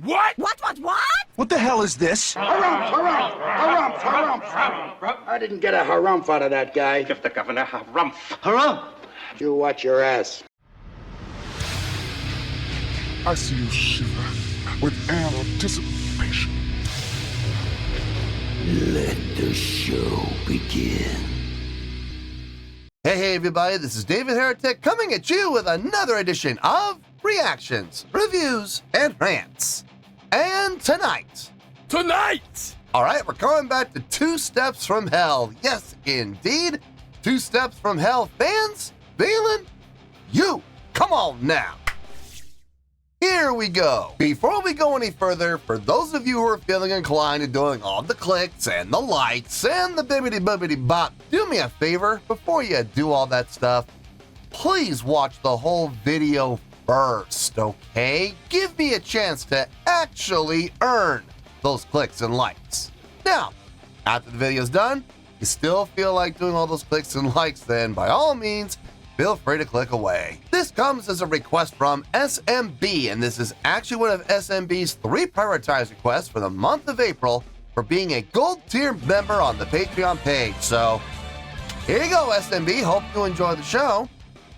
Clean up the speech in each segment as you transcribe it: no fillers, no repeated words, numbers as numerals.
What? What? What the hell is this? Harumph. I didn't get a harumph out of that guy. Give the governor harumph. Harumph! You watch your ass. I see you shiver with anticipation. Let the show begin. Hey everybody, this is David Heretic coming at you with another edition of Reactions, Reviews, and Rants. And tonight, alright, we're coming back to Two Steps from Hell. Yes, indeed, Two Steps from Hell fans, feeling you. Come on now. Here we go. Before we go any further, for those of you who are feeling inclined to doing all the clicks and the likes and the bibbidi-bobbidi bop, do me a favor, before you do all that stuff, please watch the whole video first, okay? Give me a chance to actually earn those clicks and likes. Now, after the video's done, you still feel like doing all those clicks and likes, then by all means, feel free to click away. This comes as a request from SMB, and this is actually one of SMB's 3 prioritized requests for the month of April for being a gold tier member on the Patreon page. So, here you go, SMB. Hope you enjoy the show.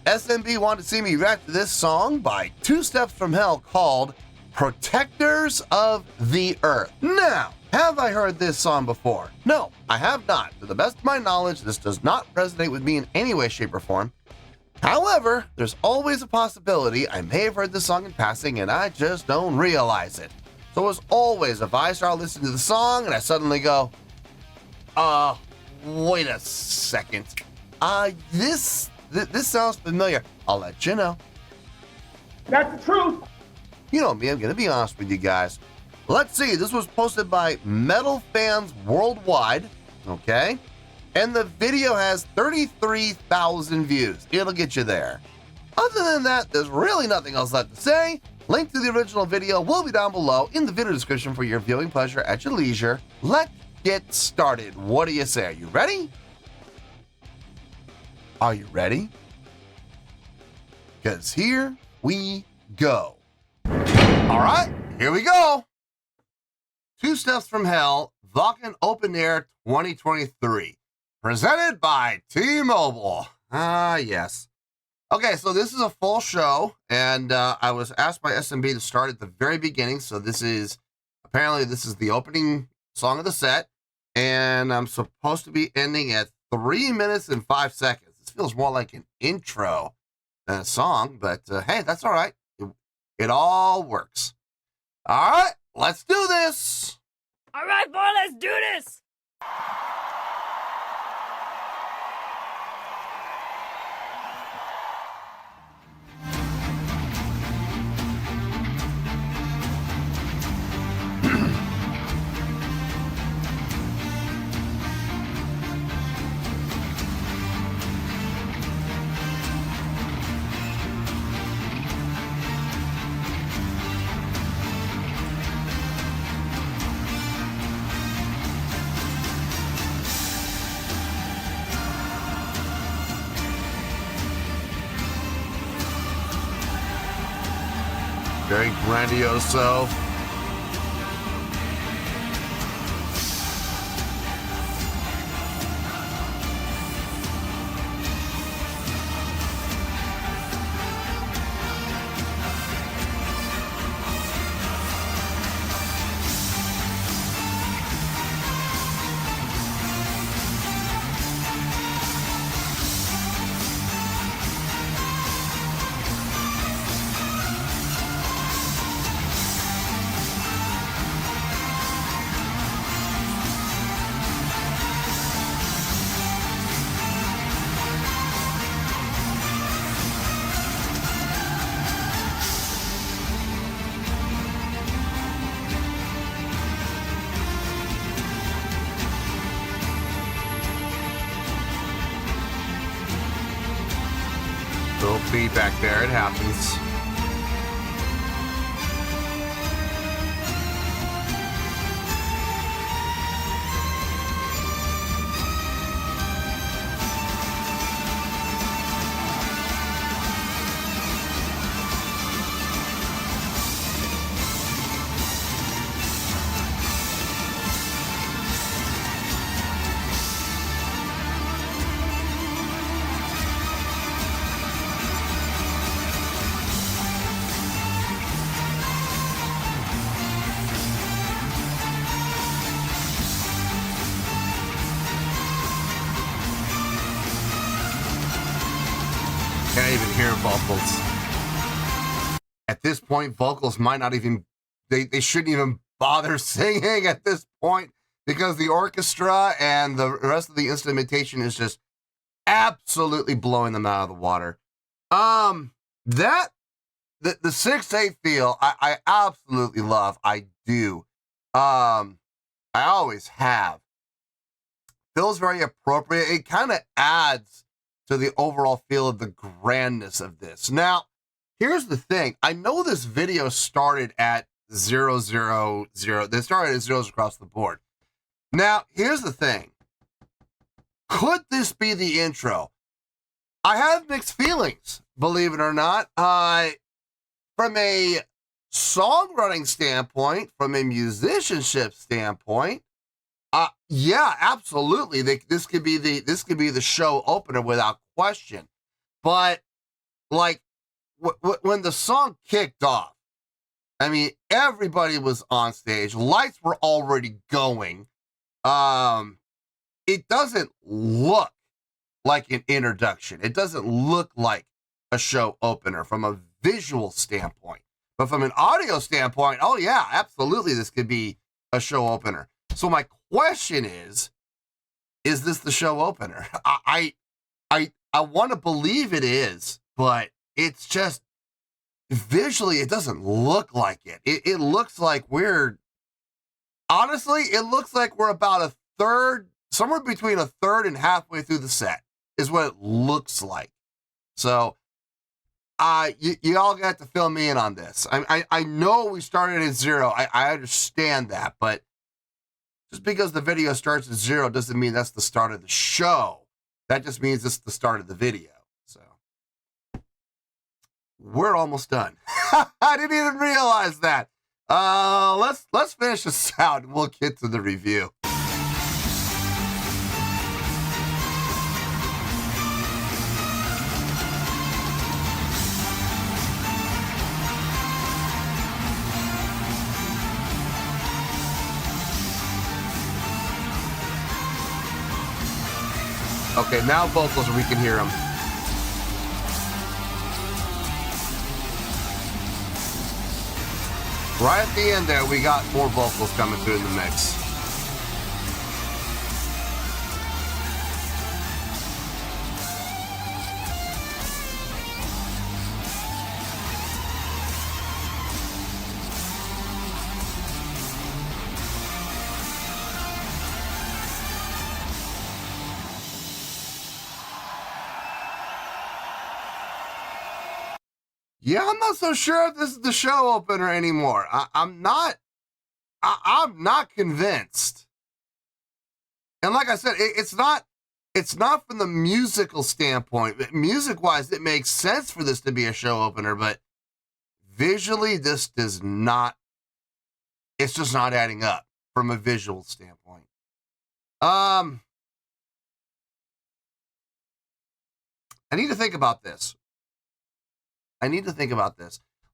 SMB wanted to see me react to this song by Two Steps from Hell called Protectors of the Earth. Now, have I heard this song before? No, I have not. To the best of my knowledge, this does not resonate with me in any way, shape, or form. However, there's always a possibility I may have heard this song in passing and I just don't realize it. So as always, if I start listening to the song and I suddenly go, wait a second, this sounds familiar, I'll let you know. That's the truth. You know me, I'm gonna be honest with you guys. Let's see, this was posted by Metal Fans Worldwide, okay? And the video has 33,000 views. It'll get you there. Other than that, there's really nothing else left to say. Link to the original video will be down below in the video description for your viewing pleasure at your leisure. Let's get started. What do you say? Are you ready? Are you ready? Because here we go. All right, here we go. Two Steps from Hell, Wacken Open Air 2023. Presented by T-Mobile. Yes. Okay, so this is a full show, and I was asked by SMB to start at the very beginning, so this is the opening song of the set, and I'm supposed to be ending at 3 minutes and 5 seconds. This feels more like an intro than a song, but hey, that's all right. It all works. All right, let's do this. All right, boy, let's do this. Very grandiose, though. Little feedback there, it happens. vocals. At this point, vocals might not even, they shouldn't even bother singing at this point because the orchestra and the rest of the instrumentation is just absolutely blowing them out of the water. The 6/8 feel, I absolutely love. I do. I always have. Feels very appropriate. It kind of adds to the overall feel of the grandness of this. Now, here's the thing. I know this video started at 0, 0, 0. They started at zeros across the board. Now, here's the thing. Could this be the intro? I have mixed feelings, believe it or not. From a songwriting standpoint, from a musicianship standpoint, yeah, absolutely. This could be the show opener without question. But like when the song kicked off, I mean, everybody was on stage. Lights were already going. It doesn't look like an introduction. It doesn't look like a show opener from a visual standpoint. But from an audio standpoint, oh yeah, absolutely, this could be a show opener. So my question is this the show opener? I want to believe it is, but it's just visually, it doesn't look like it. It looks like honestly, it looks like we're about a third, somewhere between a third and halfway through the set is what it looks like. So you all got to fill me in on this. I know we started at 0. I understand that, but just because the video starts at 0 doesn't mean that's the start of the show. That just means it's the start of the video. So we're almost done. I didn't even realize that. Let's finish this out and we'll get to the review. Okay, now vocals, we can hear them. Right at the end there, we got more vocals coming through in the mix. Yeah, I'm not so sure if this is the show opener anymore. I'm not convinced. And like I said, it's not from the musical standpoint. Music-wise, it makes sense for this to be a show opener, but visually, this does not. It's just not adding up from a visual standpoint. I need to think about this.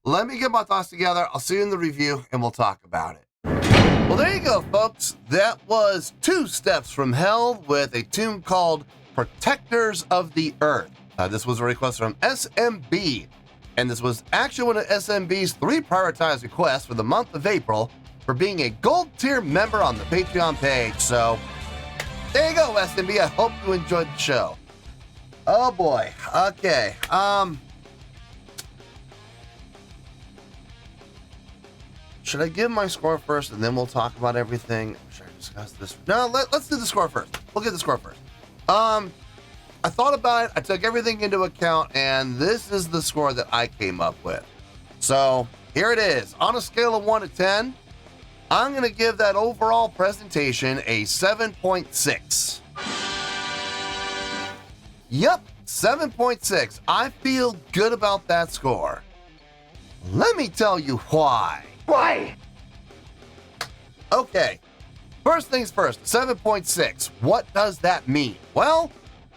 Let me get my thoughts together. I'll see you in the review, and we'll talk about it. Well, there you go, folks. That was 2 Steps from Hell with a tune called Protectors of the Earth. This was a request from SMB, and this was actually one of SMB's 3 prioritized requests for the month of April for being a gold tier member on the Patreon page. So there you go, SMB. I hope you enjoyed the show. Oh, boy. Okay. Should I give my score first and then we'll talk about everything? Should I discuss this? No, let's do the score first. We'll get the score first. I thought about it. I took everything into account, and this is the score that I came up with. So here it is. On a scale of 1 to 10, I'm going to give that overall presentation a 7.6. Yep, 7.6. I feel good about that score. Let me tell you why. Why? Okay, first things first, 7.6. What does that mean? Well,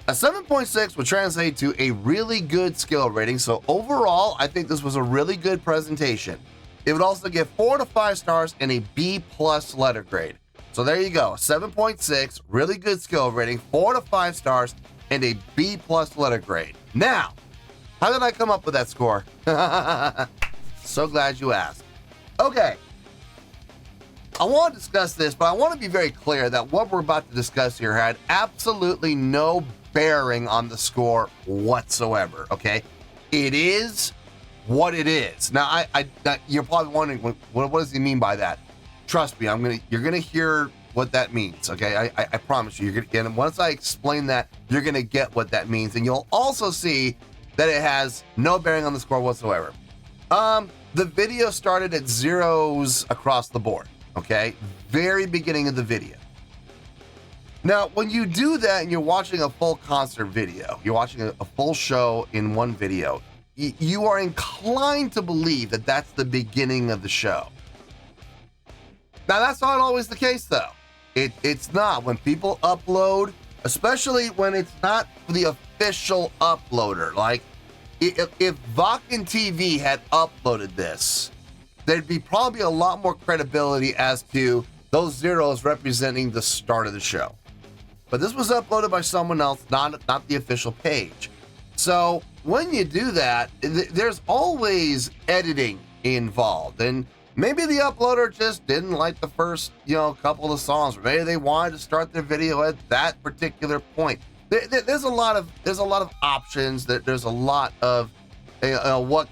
a 7.6 would translate to a really good skill rating, so overall, I think this was a really good presentation. It would also give 4 to 5 stars and a B+ letter grade. So there you go, 7.6, really good skill rating, 4 to 5 stars, and a B+ letter grade. Now, How did I come up with that score? So glad you asked. Okay. I want to discuss this, but I want to be very clear that what we're about to discuss here had absolutely no bearing on the score whatsoever, okay? It is what it is. Now, you're probably wondering, what does he mean by that? Trust me, you're gonna hear what that means, okay? I promise you. And once I explain that, you're gonna get what that means, and you'll also see that it has no bearing on the score whatsoever. The video started at zeros across the board, okay? Very beginning of the video. Now, when you do that and you're watching a full concert video, you're watching a full show in one video, you are inclined to believe that that's the beginning of the show. Now, that's not always the case, though. It's not. When people upload, especially when it's not the official uploader, like if Vakken TV had uploaded this, there'd be probably a lot more credibility as to those zeros representing the start of the show. But this was uploaded by someone else, not the official page. So when you do that, there's always editing involved, and maybe the uploader just didn't like the first, couple of songs, or maybe they wanted to start their video at that particular point. There's a lot of options. There's a lot of what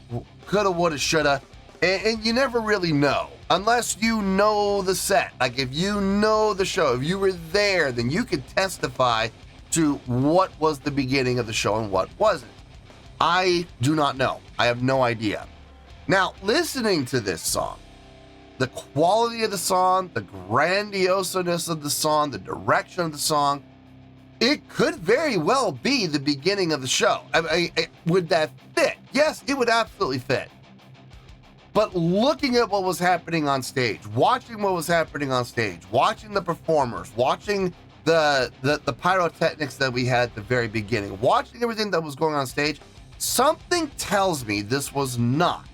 coulda, woulda, shoulda, and you never really know unless you know the set. Like if you know the show, if you were there, then you could testify to what was the beginning of the show and what wasn't. I do not know. I have no idea. Now, listening to this song, the quality of the song, the grandioseness of the song, the direction of the song, it could very well be the beginning of the show. Would that fit? Yes, it would absolutely fit. But looking at what was happening on stage, watching what was happening on stage, watching the performers, watching the pyrotechnics that we had at the very beginning, watching everything that was going on stage, something tells me this was not.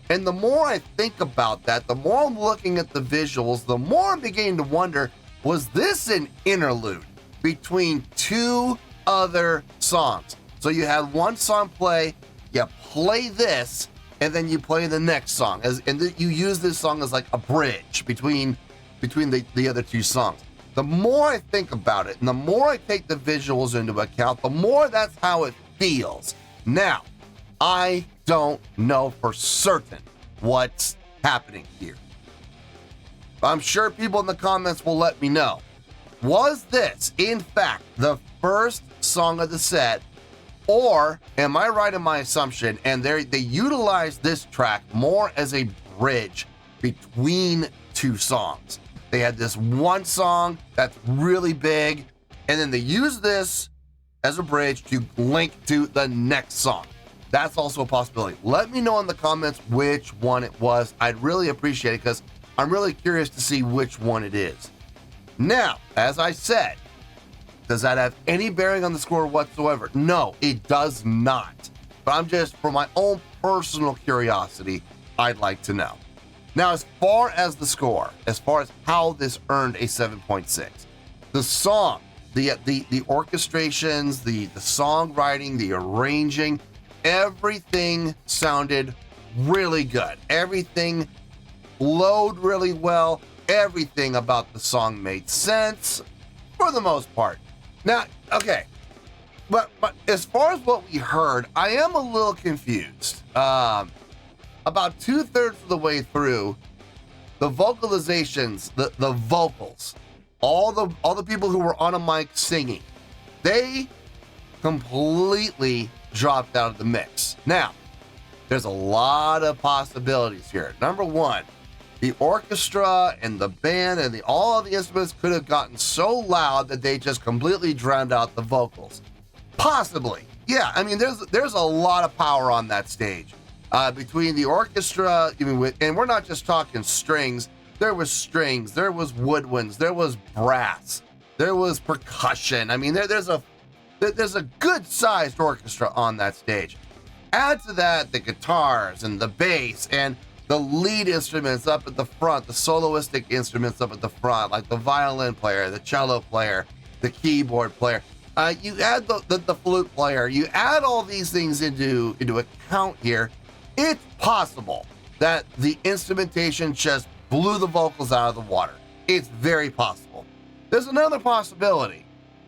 And the more I think about that, the more I'm looking at the visuals, the more I'm beginning to wonder, was this an interlude between two other songs? So you had one song play, you play this, and then you play the next song, you use this song as like a bridge between the other two songs. The more I think about it, and the more I take the visuals into account, the more that's how it feels. Now, I don't know for certain what's happening here. I'm sure people in the comments will let me know. Was this, in fact, the first song of the set, or am I right in my assumption, and they utilized this track more as a bridge between two songs? They had this one song that's really big, and then they use this as a bridge to link to the next song. That's also a possibility. Let me know in the comments which one it was. I'd really appreciate it because I'm really curious to see which one it is. Now, as I said, does that have any bearing on the score whatsoever? No, it does not. But I'm just, for my own personal curiosity, I'd like to know. Now, as far as the score, as far as how this earned a 7.6, the song, the orchestrations, the songwriting, the arranging, everything sounded really good. Everything flowed really well. Everything about the song made sense for the most part. Now, okay, but as far as what we heard, I am a little confused. About 2/3 of the way through, the vocalizations, the vocals, all the people who were on a mic singing, they completely dropped out of the mix. Now, there's a lot of possibilities here. Number one, the orchestra and the band and all of the instruments could have gotten so loud that they just completely drowned out the vocals. Possibly. Yeah, I mean, there's a lot of power on that stage. Between the orchestra, and we're not just talking strings. There was strings, there was woodwinds, there was brass, there was percussion. I mean, there's a good-sized orchestra on that stage. Add to that the guitars and the bass and the lead instruments up at the front, the soloistic instruments up at the front, like the violin player, the cello player, the keyboard player. You add the flute player, you add all these things into account here, it's possible that the instrumentation just blew the vocals out of the water. It's very possible. There's another possibility.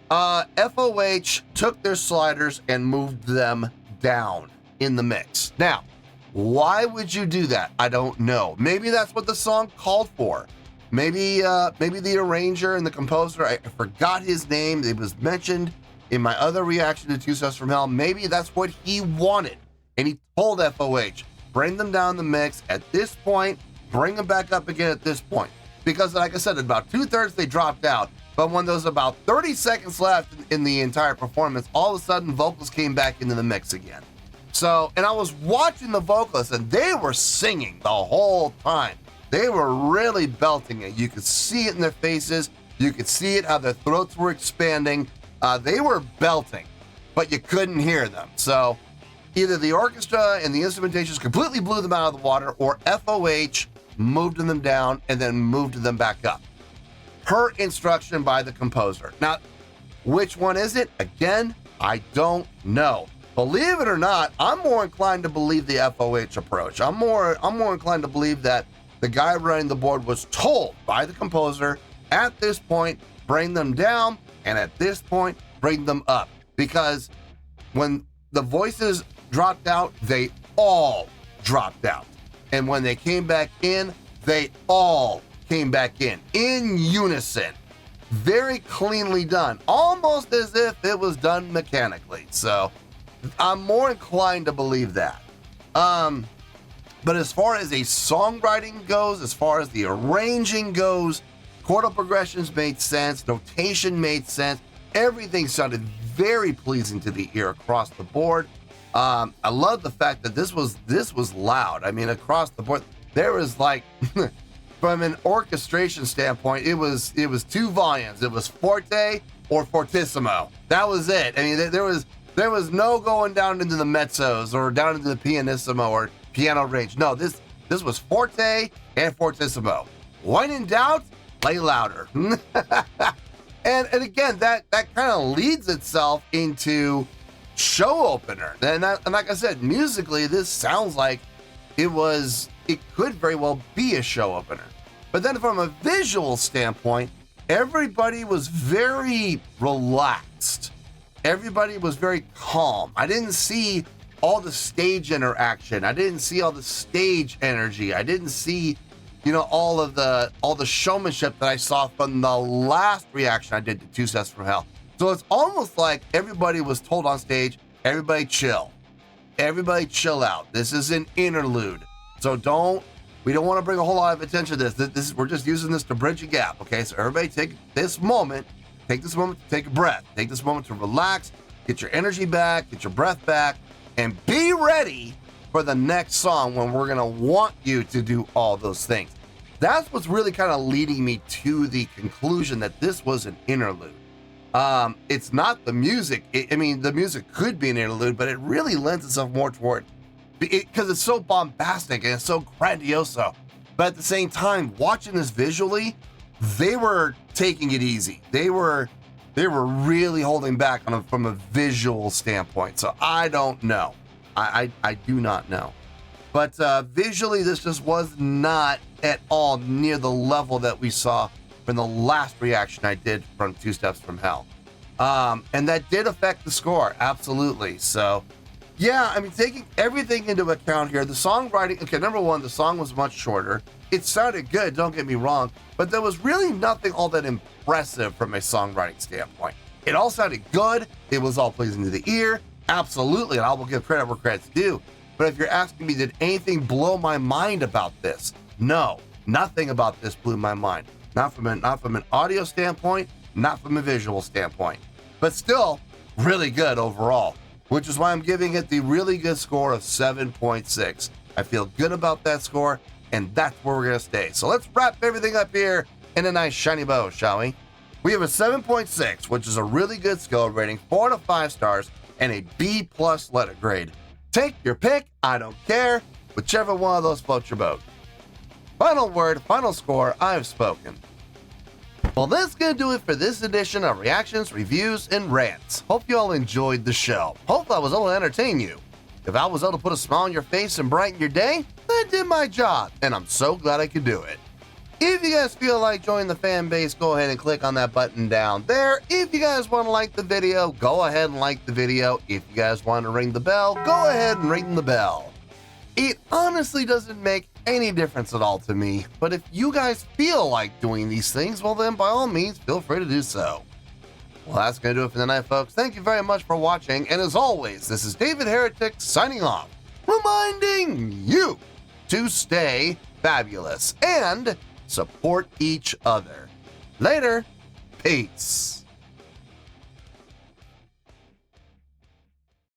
FOH took their sliders and moved them down in the mix. Now, why would you do that? I don't know. Maybe that's what the song called for. Maybe the arranger and the composer, I forgot his name. It was mentioned in my other reaction to Two Steps from Hell. Maybe that's what he wanted. And he told FOH, bring them down the mix at this point, bring them back up again at this point. Because like I said, about 2/3 they dropped out. But when there was about 30 seconds left in the entire performance, all of a sudden vocals came back into the mix again. So, and I was watching the vocalists and they were singing the whole time. They were really belting it. You could see it in their faces. You could see it, how their throats were expanding. They were belting, but you couldn't hear them. So either the orchestra and the instrumentations completely blew them out of the water, or FOH moved them down and then moved them back up, per instruction by the composer. Now, which one is it? Again, I don't know. Believe it or not, I'm more inclined to believe the FOH approach. I'm more inclined to believe that the guy running the board was told by the composer, at this point, bring them down, and at this point, bring them up. Because when the voices dropped out, they all dropped out. And when they came back in, they all came back in unison. Very cleanly done, almost as if it was done mechanically. So I'm more inclined to believe that. But as far as a songwriting goes, as far as the arranging goes, chordal progressions made sense, notation made sense, everything sounded very pleasing to the ear across the board. I love the fact that this was loud. I mean, across the board, there was like, from an orchestration standpoint, it was two volumes. It was forte or fortissimo. That was it. I mean, there was no going down into the mezzos or down into the pianissimo or piano range. No, this was forte and fortissimo. When in doubt, play louder. and again, that kind of leads itself into show opener. And like I said, musically, this sounds like it could very well be a show opener. But then from a visual standpoint, everybody was very relaxed. Everybody was calm. calm. I didn't see all the stage interaction. I didn't see all the stage energy. I didn't see, all the showmanship that I saw from the last reaction I did to Two Steps from Hell. So it's almost like everybody was told on stage, everybody chill. Everybody chill out. This is an interlude. So we don't want to bring a whole lot of attention to this. We're just using this to bridge a gap, okay? So everybody take this moment to take a breath. Take this moment to relax, get your energy back, get your breath back, and be ready for the next song when we're gonna want you to do all those things. That's what's really kind of leading me to the conclusion that this was an interlude. It's not the music. The music could be an interlude, but it really lends itself more toward because it's so bombastic and it's so grandioso. But at the same time, watching this visually, they were taking it easy. They were really holding back from a visual standpoint. So I don't know. I do not know. But visually, this just was not at all near the level that we saw from the last reaction I did from Two Steps from Hell. And that did affect the score, absolutely. So, yeah, taking everything into account here, the songwriting, okay, number one, the song was much shorter. It sounded good, don't get me wrong, but there was really nothing all that impressive from a songwriting standpoint. It all sounded good. It was all pleasing to the ear. Absolutely, and I will give credit where credit's due. But if you're asking me, did anything blow my mind about this? No, nothing about this blew my mind. Not from an audio standpoint, not from a visual standpoint. But still, really good overall, which is why I'm giving it the really good score of 7.6. I feel good about that score, and that's where we're going to stay. So let's wrap everything up here in a nice shiny bow, shall we? We have a 7.6, which is a really good skill rating, 4 out of 5 stars, and a B+ letter grade. Take your pick, I don't care, whichever one of those floats your boat. Final word, final score, I have spoken. Well, that's gonna do it for this edition of Reactions, Reviews, and Rants. Hope you all enjoyed the show. Hope I was able to entertain you. If I was able to put a smile on your face and brighten your day, I did my job, and I'm so glad I could do it. If you guys feel like joining the fan base, go ahead and click on that button down there. If you guys want to like the video, go ahead and like the video. If you guys want to ring the bell, go ahead and ring the bell. It honestly doesn't make any difference at all to me, but if you guys feel like doing these things, well then by all means, feel free to do so. Well, that's going to do it for tonight, folks. Thank you very much for watching, and as always, this is David Heretic signing off, reminding you to stay fabulous and support each other. Later. Peace.